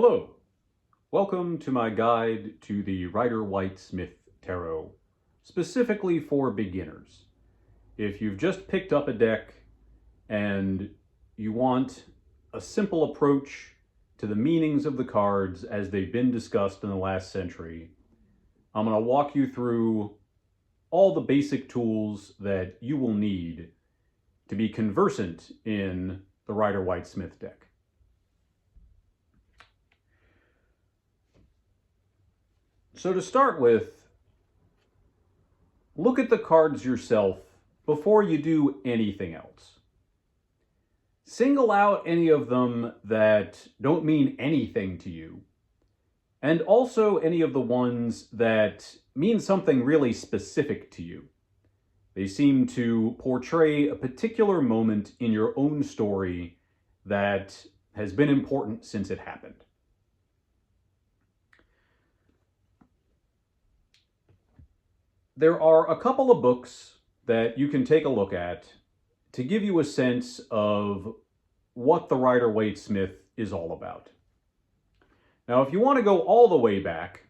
Hello, welcome to my guide to the Rider-Waite-Smith Tarot, specifically for beginners. If you've just picked up a deck and you want a simple approach to the meanings of the cards as they've been discussed in the last century, I'm going to walk you through all the basic tools that you will need to be conversant in the Rider-Waite-Smith deck. So to start with, look at the cards yourself before you do anything else. Single out any of them that don't mean anything to you, and also any of the ones that mean something really specific to you. They seem to portray a particular moment in your own story that has been important since it happened. There are a couple of books that you can take a look at to give you a sense of what the Rider-Waite-Smith is all about. Now, if you want to go all the way back,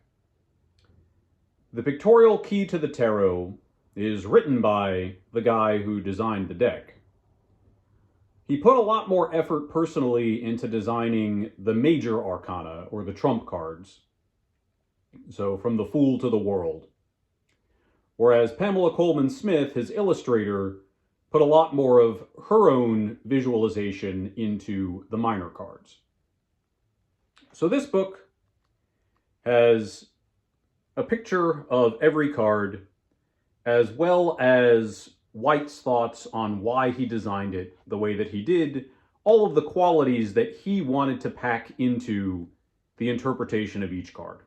the Pictorial Key to the Tarot is written by the guy who designed the deck. He put a lot more effort personally into designing the major arcana, or the trump cards. So from the Fool to the World. Whereas Pamela Coleman Smith, his illustrator, put a lot more of her own visualization into the minor cards. So this book has a picture of every card, as well as Waite's thoughts on why he designed it the way that he did, all of the qualities that he wanted to pack into the interpretation of each card.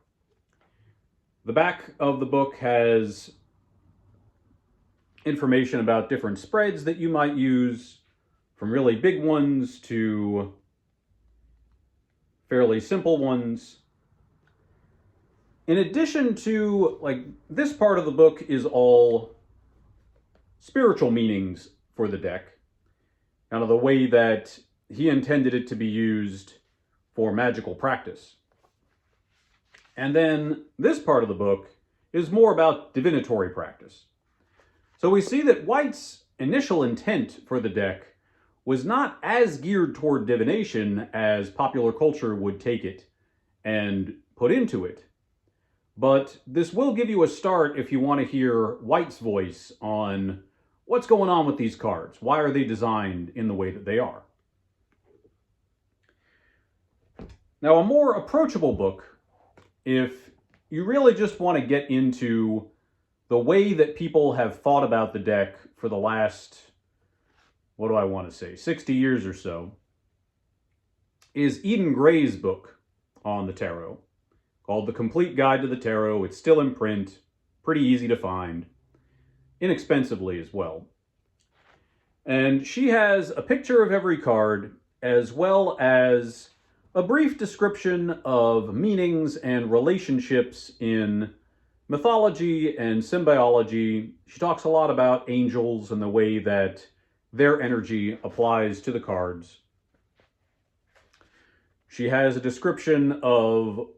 The back of the book has information about different spreads that you might use, from really big ones to fairly simple ones. In addition to, this part of the book is all spiritual meanings for the deck, kind of the way that he intended it to be used for magical practice. And then this part of the book is more about divinatory practice. So we see that Waite's initial intent for the deck was not as geared toward divination as popular culture would take it and put into it. But this will give you a start if you want to hear Waite's voice on what's going on with these cards. Why are they designed in the way that they are? Now, a more approachable book, if you really just want to get into the way that people have thought about the deck for the last, 60 years or so, is Eden Gray's book on the tarot, called The Complete Guide to the Tarot. It's still in print, pretty easy to find, inexpensively as well. And she has a picture of every card, as well as a brief description of meanings and relationships in mythology and symbiology. She talks a lot about angels and the way that their energy applies to the cards. She has a description of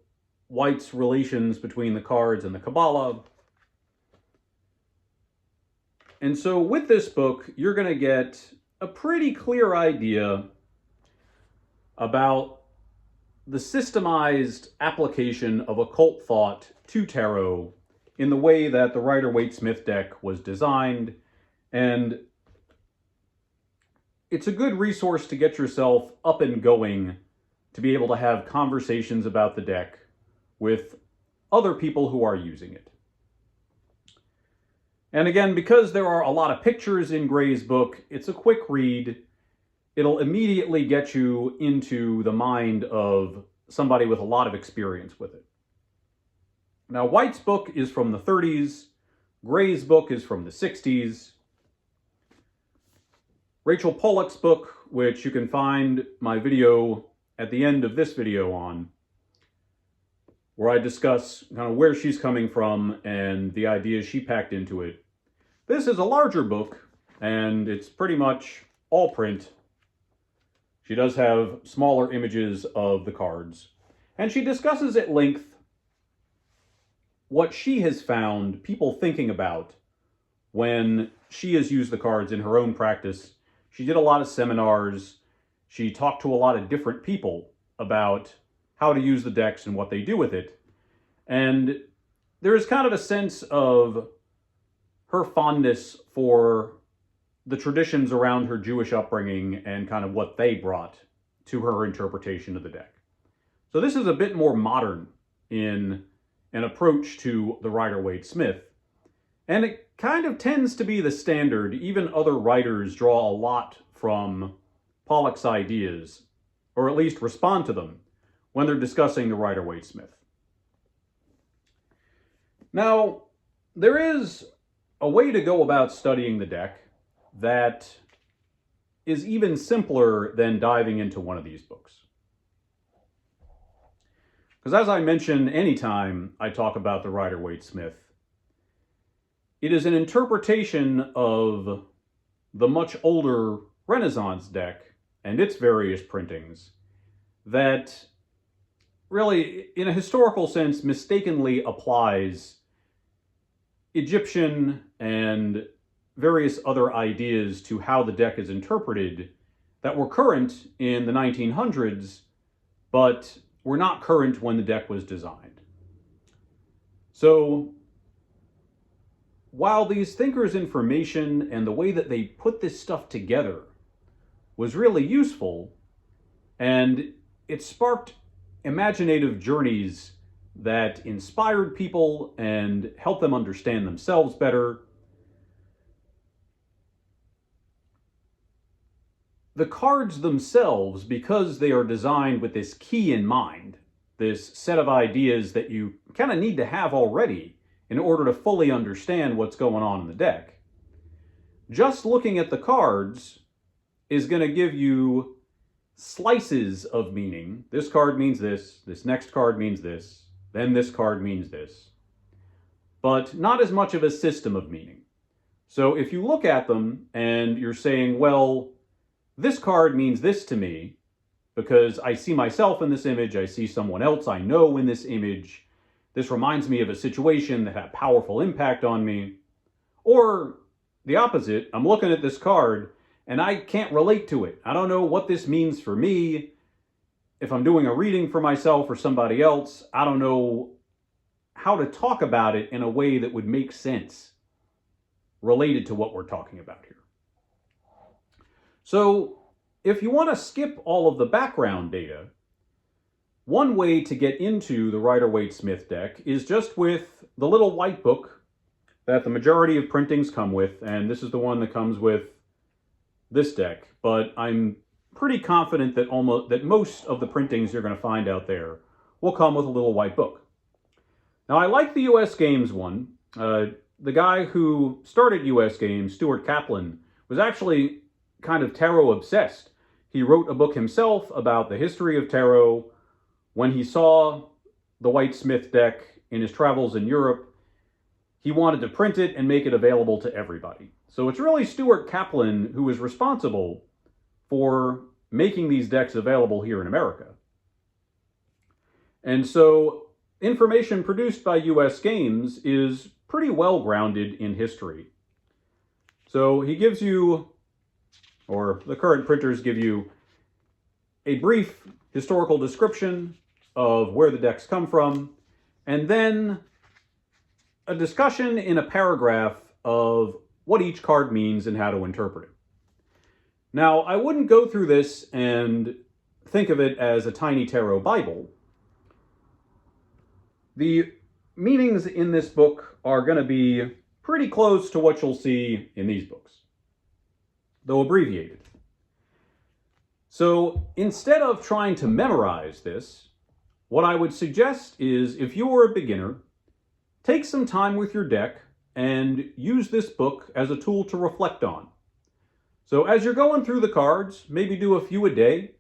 Waite's relations between the cards and the Kabbalah. And so with this book, you're going to get a pretty clear idea about the systemized application of occult thought to tarot in the way that the Rider-Waite-Smith deck was designed. And it's a good resource to get yourself up and going, to be able to have conversations about the deck with other people who are using it. And again, because there are a lot of pictures in Gray's book, it's a quick read. It'll immediately get you into the mind of somebody with a lot of experience with it. Now, Waite's book is from the 30s. Gray's book is from the 60s. Rachel Pollack's book, which you can find my video at the end of this video on, where I discuss kind of where she's coming from and the ideas she packed into it. This is a larger book, and it's pretty much all print. She does have smaller images of the cards. And she discusses at length what she has found people thinking about when she has used the cards in her own practice. She did a lot of seminars. She talked to a lot of different people about how to use the decks and what they do with it. And there is kind of a sense of her fondness for the traditions around her Jewish upbringing and kind of what they brought to her interpretation of the deck. So this is a bit more modern in an approach to the Rider-Waite-Smith. And it kind of tends to be the standard. Even other writers draw a lot from Pollack's ideas, or at least respond to them, when they're discussing the Rider-Waite-Smith. Now, there is a way to go about studying the deck that is even simpler than diving into one of these books. Because as I mentioned, anytime I talk about the Rider-Waite-Smith, it is an interpretation of the much older Renaissance deck and its various printings that really, in a historical sense, mistakenly applies Egyptian and various other ideas to how the deck is interpreted that were current in the 1900s, but were not current when the deck was designed. So, while these thinkers' information and the way that they put this stuff together was really useful, and it sparked imaginative journeys that inspired people and helped them understand themselves better, the cards themselves, because they are designed with this key in mind, this set of ideas that you kind of need to have already in order to fully understand what's going on in the deck, just looking at the cards is going to give you slices of meaning. This card means this next card means this, then this card means this, but not as much of a system of meaning. So if you look at them and you're saying, well, this card means this to me because I see myself in this image, I see someone else I know in this image, this reminds me of a situation that had a powerful impact on me. Or the opposite, I'm looking at this card and I can't relate to it. I don't know what this means for me. If I'm doing a reading for myself or somebody else, I don't know how to talk about it in a way that would make sense related to what we're talking about here. So if you want to skip all of the background data, one way to get into the Rider-Waite-Smith deck is just with the little white book that the majority of printings come with, and this is the one that comes with this deck, but I'm pretty confident that most of the printings you're going to find out there will come with a little white book. Now, I like the US Games one. The guy who started US Games, Stuart Kaplan, was actually kind of tarot obsessed. He wrote a book himself about the history of tarot. When he saw the Waite-Smith deck in his travels in Europe, he wanted to print it and make it available to everybody. So it's really Stuart Kaplan who is responsible for making these decks available here in America. And so information produced by US Games is pretty well grounded in history. So he gives you, or the current printers give you, a brief historical description of where the decks come from, and then a discussion in a paragraph of what each card means and how to interpret it. Now, I wouldn't go through this and think of it as a tiny tarot Bible. The meanings in this book are going to be pretty close to what you'll see in these books, though abbreviated. So instead of trying to memorize this, what I would suggest is, if you are a beginner, take some time with your deck and use this book as a tool to reflect on. So as you're going through the cards, maybe do a few a day,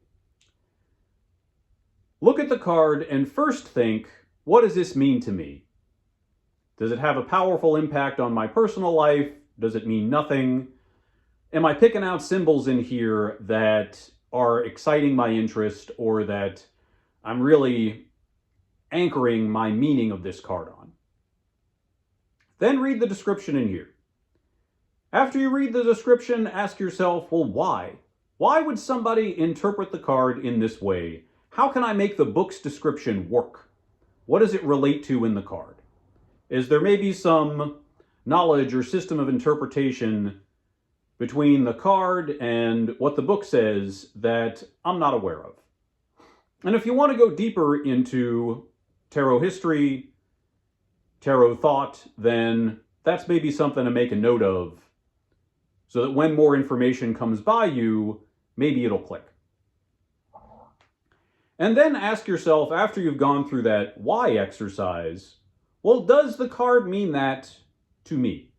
look at the card and first think, what does this mean to me? Does it have a powerful impact on my personal life? Does it mean nothing? Am I picking out symbols in here that are exciting my interest, or that I'm really anchoring my meaning of this card on. Then read the description in here. After you read the description, ask yourself, well, why? Why would somebody interpret the card in this way? How can I make the book's description work? What does it relate to in the card? Is there maybe some knowledge or system of interpretation between the card and what the book says that I'm not aware of? And if you want to go deeper into tarot history, tarot thought, then that's maybe something to make a note of so that when more information comes by you, maybe it'll click. And then ask yourself, after you've gone through that why exercise, well, does the card mean that to me?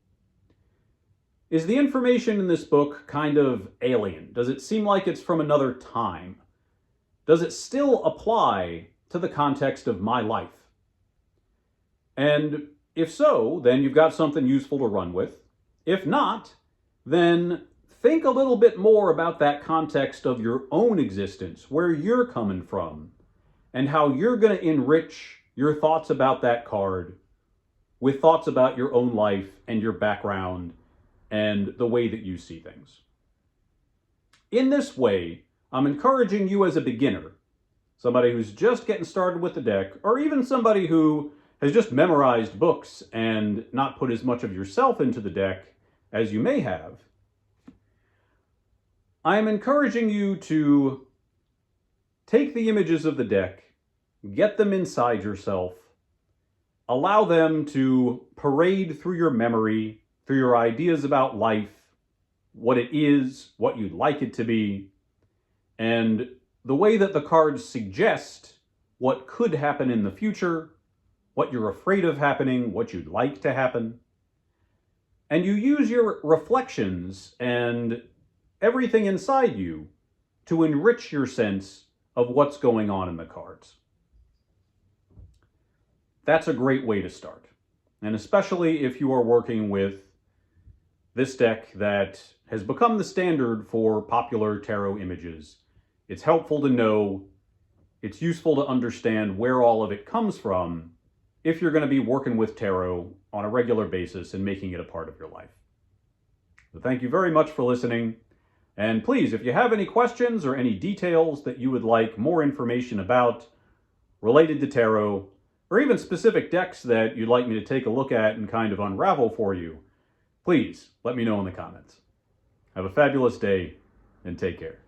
Is the information in this book kind of alien? Does it seem like it's from another time? Does it still apply to the context of my life? And if so, then you've got something useful to run with. If not, then think a little bit more about that context of your own existence, where you're coming from, and how you're going to enrich your thoughts about that card with thoughts about your own life and your background and the way that you see things. In this way, I'm encouraging you as a beginner, somebody who's just getting started with the deck, or even somebody who has just memorized books and not put as much of yourself into the deck as you may have, I am encouraging you to take the images of the deck, get them inside yourself, allow them to parade through your memory, through your ideas about life, what it is, what you'd like it to be, and the way that the cards suggest what could happen in the future, what you're afraid of happening, what you'd like to happen. And you use your reflections and everything inside you to enrich your sense of what's going on in the cards. That's a great way to start. And especially if you are working with this deck that has become the standard for popular tarot images. It's helpful to know, it's useful to understand where all of it comes from if you're going to be working with tarot on a regular basis and making it a part of your life. So thank you very much for listening. And please, if you have any questions or any details that you would like more information about related to tarot, or even specific decks that you'd like me to take a look at and kind of unravel for you, please let me know in the comments. Have a fabulous day and take care.